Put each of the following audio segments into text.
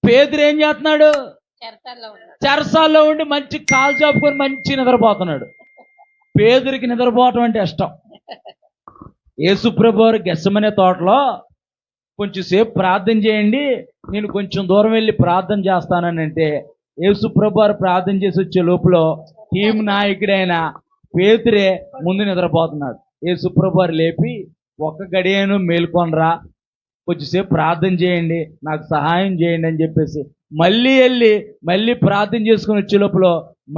పేతురు ఏం చేస్తున్నాడు? చెరసాల్లో ఉండి మంచి కాలు చాపుకొని మంచి నిద్రపోతున్నాడు. పేతురికి నిద్రపోవటం అంటే ఇష్టం. యేసుప్రభు వారు గెత్సెమనే తోటలో కొంచెం సేపు ప్రార్థన చేయండి, నేను కొంచెం దూరం వెళ్ళి ప్రార్థన చేస్తానని అంటే యేసుప్రభు వారు ప్రార్థన చేసి వచ్చే లోపల టీం నాయకుడైన పేతురే ముందు నిద్రపోతున్నాడు. యేసుప్రభు వారు లేపి, ఒక్క గడియను మేల్కొనరా, కొంచెంసేపు ప్రార్థన చేయండి, నాకు సహాయం చేయండి అని చెప్పేసి మళ్ళీ ప్రార్థన చేసుకుని వచ్చే లోపల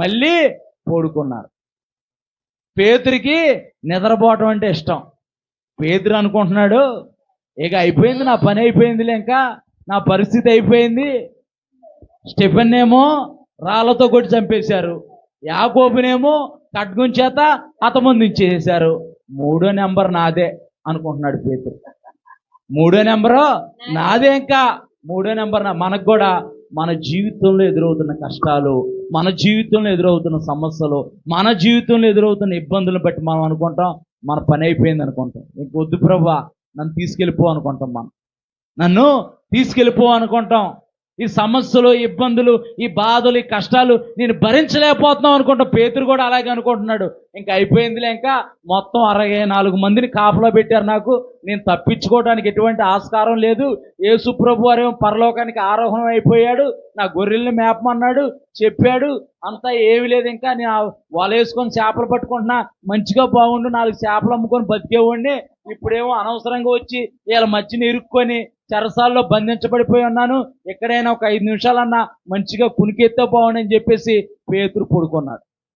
మళ్ళీ పడుకున్నారు. పేతురికి నిద్రపోవటం అంటే ఇష్టం. పేతురు అనుకుంటున్నాడు, ఇక అయిపోయింది, నా పని అయిపోయిందిలే, ఇంకా నా పరిస్థితి అయిపోయింది. స్టెఫెన్నేమో రాళ్లతో కొట్టి చంపేశారు, యాకోబునేమో ఖడ్గం చేత హతమందించేశారు, 3వ నెంబర్ నాదే అనుకుంటున్నాడు పేతురు. 3వ నెంబరు నాదే, ఇంకా 3వ నెంబర్ మనకు కూడా మన జీవితంలో ఎదురవుతున్న కష్టాలు, మన జీవితంలో ఎదురవుతున్న సమస్యలు, మన జీవితంలో ఎదురవుతున్న ఇబ్బందులను బట్టి మనం అనుకుంటాం మన పని అయిపోయింది అనుకుంటాం. ఇంక వద్దు ప్రభువా, నన్ను తీసుకెళ్ళిపో అనుకుంటాం. నన్ను తీసుకెళ్ళిపో అనుకుంటాం. ఈ సమస్యలు, ఇబ్బందులు, ఈ బాధలు, ఈ కష్టాలు నేను భరించలేకపోతున్నాం అనుకుంటాం. పేతురు కూడా అలాగే అనుకుంటున్నాడు, ఇంకా అయిపోయిందిలే, ఇంకా మొత్తం 64 మందిని కాపలా పెట్టారు, నాకు నేను తప్పించుకోవడానికి ఎటువంటి ఆస్కారం లేదు. యేసుప్రభు వారేమో పరలోకానికి ఆరోహణం అయిపోయాడు, నా గొర్రెల్ని మేపమన్నాడు, చెప్పాడు, అంతా ఏమీ లేదు. ఇంకా నేను వల వేసుకొని చేపలు పట్టుకుంటున్నా, మంచిగా బాగుండు, 4 చేపలు అమ్ముకొని బతికేవాడిని, ఇప్పుడేమో అనవసరంగా వచ్చి వీళ్ళ మధ్యన ఇరుక్కొని చెరసాల్లో బంధించబడిపోయి ఉన్నాను, ఎక్కడైనా ఒక 5 నిమిషాలన్నా మంచిగా కునికెత్తే బాగుండని చెప్పేసి పేతురు పడుకున్నాడు.